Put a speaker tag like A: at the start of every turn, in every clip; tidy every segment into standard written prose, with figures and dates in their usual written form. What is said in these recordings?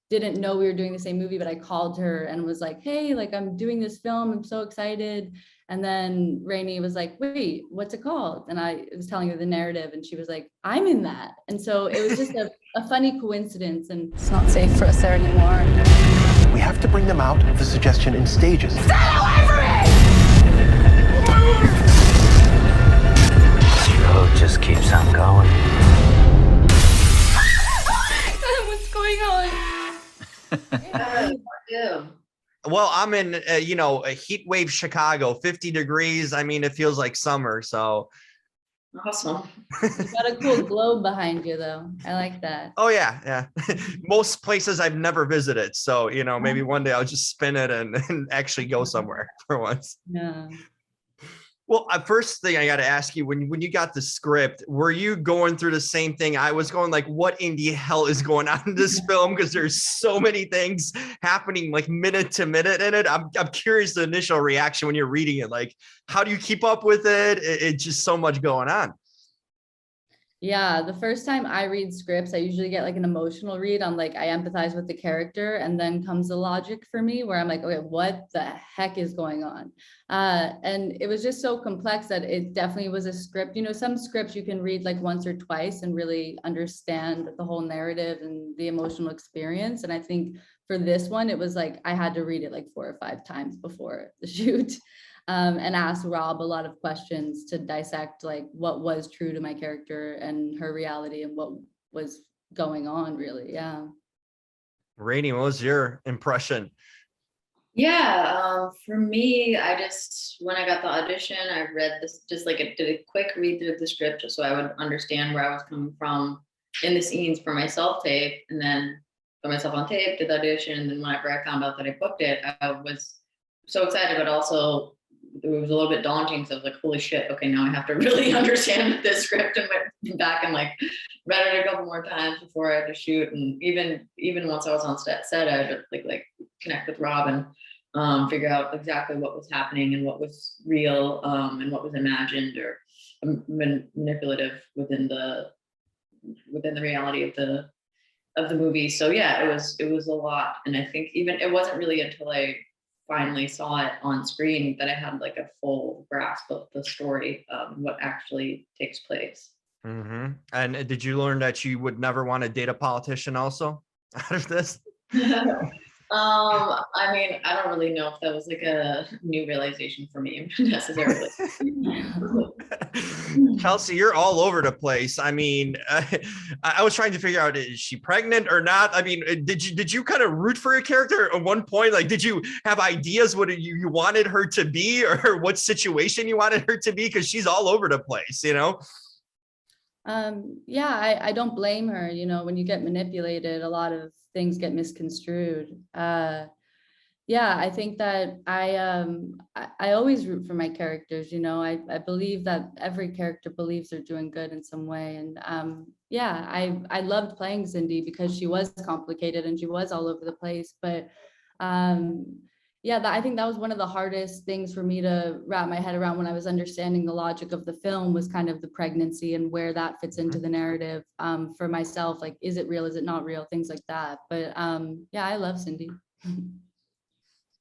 A: didn't know we were doing the same movie, but I called her and was like, hey, like I'm doing this film, I'm so excited. And then Rainey was like, wait, what's it called? And I was telling her the narrative and she was like, I'm in that. And so it was just a funny coincidence, and it's not safe for us there anymore.
B: We have to bring them out of the suggestion in stages.
C: Stay away from me!
D: The road just keeps on going.
A: What's going on?
E: Well, I'm in, a heat wave Chicago, 50 degrees. I mean, it feels like summer. So
F: awesome.
A: You got a cool globe behind you, though. I like that.
E: Oh, yeah. Most places I've never visited. So, maybe one day I'll just spin it and actually go somewhere for once.
A: Yeah.
E: Well, first thing I got to ask you, when you got the script, were you going through the same thing I was going, like, what in the hell is going on in this film? Because there's so many things happening like minute to minute in it. I'm curious the initial reaction when you're reading it. Like, how do you keep up with it? It's just so much going on.
A: Yeah, the first time I read scripts, I usually get like an emotional read on like I empathize with the character, and then comes the logic for me where I'm like, okay, what the heck is going on? And it was just so complex that it definitely was a script. Some scripts you can read like once or twice and really understand the whole narrative and the emotional experience. And I think for this one, it was like I had to read it like 4 or 5 times before the shoot. And ask Rob a lot of questions to dissect like what was true to my character and her reality and what was going on, really. Yeah.
E: Rainey, what was your impression?
F: Yeah, for me, when I got the audition, I read this, just like did a quick read through the script just so I would understand where I was coming from in the scenes for my self-tape, and then put myself on tape, did the audition, and then whenever I found out that I booked it, I was so excited, but also it was a little bit daunting. So I was like, holy shit, okay, now I have to really understand this script, and went back and like read it a couple more times before I had to shoot. And even once I was on set, I had to like connect with Rob and figure out exactly what was happening and what was real, and what was imagined or manipulative within the reality of the movie. So yeah, it was a lot. And I think even it wasn't really until I finally saw it on screen that I had like a full grasp of the story, what actually takes place.
E: Mm-hmm. And did you learn that you would never want to date a politician also out of this?
F: I mean, I don't really know if that was like a new realization for me necessarily.
E: Chelsea, you're all over the place. I mean, I was trying to figure out, is she pregnant or not? I mean, did you kind of root for your character at one point? Like, did you have ideas what you wanted her to be, or what situation you wanted her to be? Because she's all over the place,
A: Yeah, I don't blame her. When you get manipulated, a lot of things get misconstrued. Yeah, I think that I always root for my characters. I believe that every character believes they're doing good in some way. And yeah, I loved playing Cindy because she was complicated and she was all over the place. But yeah, I think that was one of the hardest things for me to wrap my head around when I was understanding the logic of the film, was kind of the pregnancy and where that fits into the narrative for myself. Like, is it real? Is it not real? Things like that. But yeah, I love Cindy.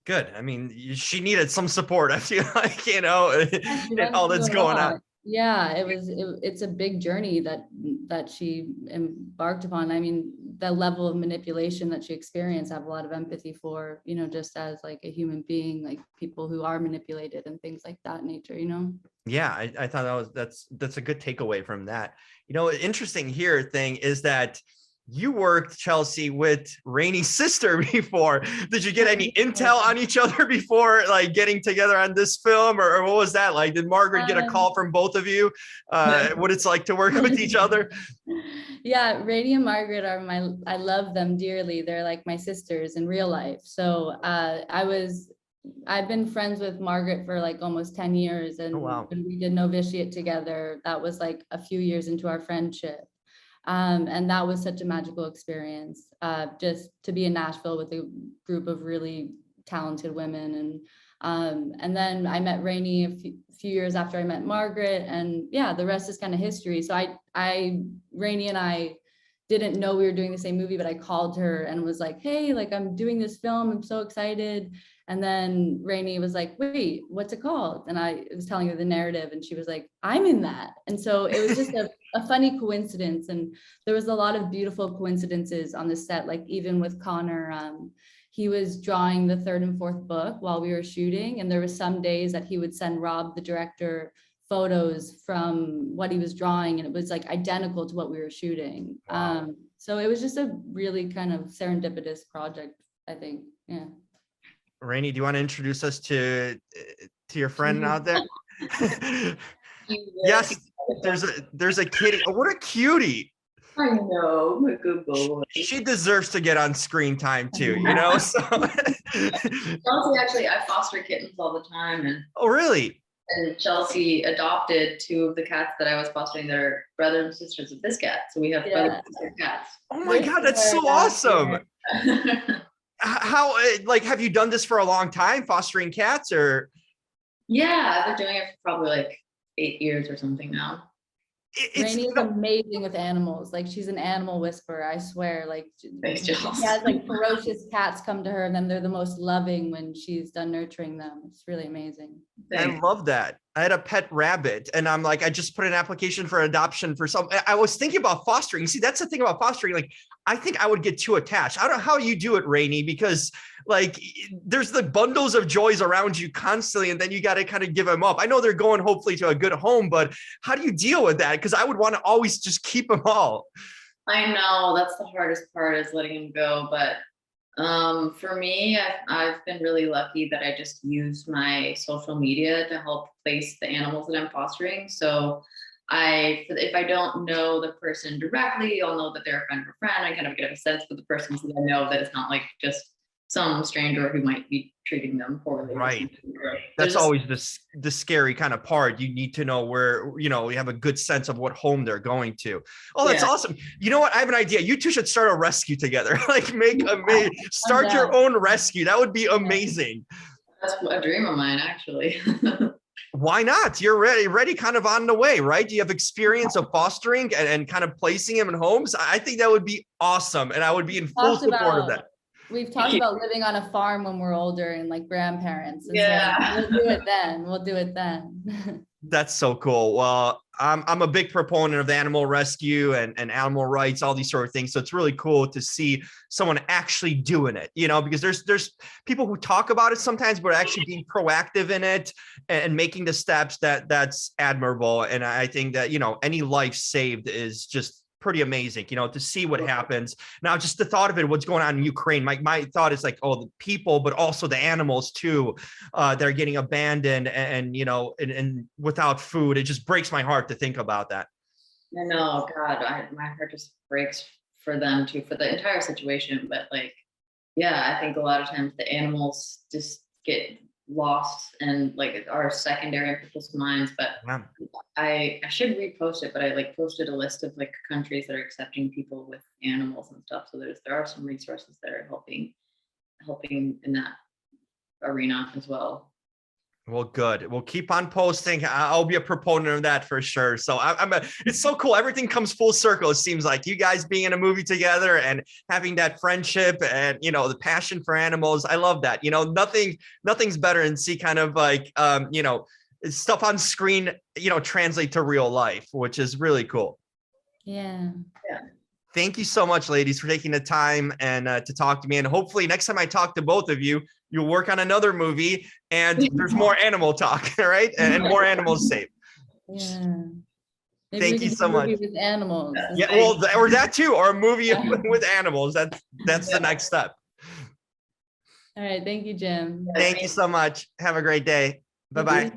E: Good. I mean, she needed some support, I feel like, and all that's going on.
A: Yeah, it's a big journey that she embarked upon. I mean, the level of manipulation that she experienced, I have a lot of empathy for, just as like a human being, like people who are manipulated and things like that nature,
E: Yeah, I thought that's a good takeaway from that. Interesting here thing is that you worked, Chelsea, with Rainey's sister before. Did you get any intel on each other before, like, getting together on this film, or what was that like? Did Margaret get a call from both of you? What it's like to work with each other?
A: Yeah, Rainey and Margaret are I love them dearly. They're like my sisters in real life. So I've been friends with Margaret for like almost 10 years. And
E: wow.
A: When we did Novitiate together, that was like a few years into our friendship. And that was such a magical experience, just to be in Nashville with a group of really talented women. And then I met Rainey a few years after I met Margaret, and yeah, the rest is kind of history. So Rainey and I didn't know we were doing the same movie, but I called her and was like, hey, like I'm doing this film, I'm so excited. And then Rainey was like, wait, what's it called? And I was telling her the narrative and she was like, I'm in that. And so it was just a funny coincidence. And there was a lot of beautiful coincidences on the set, like even with Connor, he was drawing the third and fourth book while we were shooting. And there was some days that he would send Rob, the director, photos from what he was drawing, and it was like identical to what we were shooting.
E: Wow.
A: So it was just a really kind of serendipitous project, I think. Yeah.
E: Rainey, do you want to introduce us to your friend out there? Yes, there's a kitty. Oh, what a cutie.
F: I know, my good boy.
E: She deserves to get on screen time too, you know? So
F: Chelsea, actually, I foster kittens all the time,
E: oh, really?
F: and Chelsea adopted two of the cats that I was fostering. They're brothers and sisters of this cat, so we have brothers and sister cats.
E: Oh my God, that's so awesome. How, like, have you done this for a long time, fostering cats, or?
F: Yeah, I've been doing it for probably like 8 years or something now.
A: Rainey is amazing with animals. Like she's an animal whisperer, I swear. Like
F: Thanks,
A: she
F: Chelsea.
A: has like ferocious cats come to her and then they're the most loving when she's done nurturing them. It's really amazing.
E: I love that. I had a pet rabbit and I'm like, I just put an application for adoption for some. I was thinking about fostering. See, that's the thing about fostering. Like, I think I would get too attached. I don't know how you do it, Rainey, because like there's the bundles of joys around you constantly, and then you got to kind of give them up. I know they're going hopefully to a good home, but how do you deal with that? Because I would want to always just keep them all.
F: I know that's the hardest part, is letting him go. But for me, I've been really lucky that I just use my social media to help place the animals that I'm fostering. So if I don't know the person directly, I'll know that they're a friend of a friend. I kind of get a sense for the person so that I know that it's not like just some stranger who might be treating them poorly.
E: Right. That's always the scary kind of part. You need to know where, you have a good sense of what home they're going to. Oh, that's awesome. You know what? I have an idea. You two should start a rescue together. Like start your own rescue. That would be amazing.
F: That's a dream of mine, actually.
E: Why not? You're ready kind of on the way, right? You have experience of fostering and kind of placing him in homes. I think that would be awesome. And I would be in full support of that.
A: We've talked about living on a farm when we're older and like grandparents. And
F: yeah.
A: So we'll do it then.
E: That's so cool. Well, I'm a big proponent of animal rescue and animal rights, all these sort of things. So it's really cool to see someone actually doing it, because there's people who talk about it sometimes, but actually being proactive in it and making the steps that's admirable. And I think that, any life saved is just pretty amazing, to see what happens. Now, just the thought of it, what's going on in Ukraine, my thought is like, oh, the people, but also the animals too, that are getting abandoned and without food. It just breaks my heart to think about that.
F: I know, God, my heart just breaks for them too, for the entire situation. But like, yeah, I think a lot of times the animals just get lost and like are secondary in people's minds. But
E: Yeah.
F: I should repost it, but I like posted a list of like countries that are accepting people with animals and stuff. So there are some resources that are helping in that arena as well.
E: Well, good. We'll keep on posting. I'll be a proponent of that for sure. So it's so cool. Everything comes full circle. It seems like you guys being in a movie together and having that friendship and, the passion for animals. I love that. Nothing's better than see kind of like, stuff on screen, translate to real life, which is really cool.
A: Yeah.
E: Thank you so much, ladies, for taking the time and to talk to me. And hopefully next time I talk to both of you, you'll work on another movie and there's more animal talk, right? And more animals saved.
A: Yeah. Maybe
E: Thank you so much.
A: with animals.
E: Yeah, well, or that too, or a movie with animals. That's the next step.
A: All right. Thank you, Jim.
E: Thank you so much. Have a great day. Bye-bye.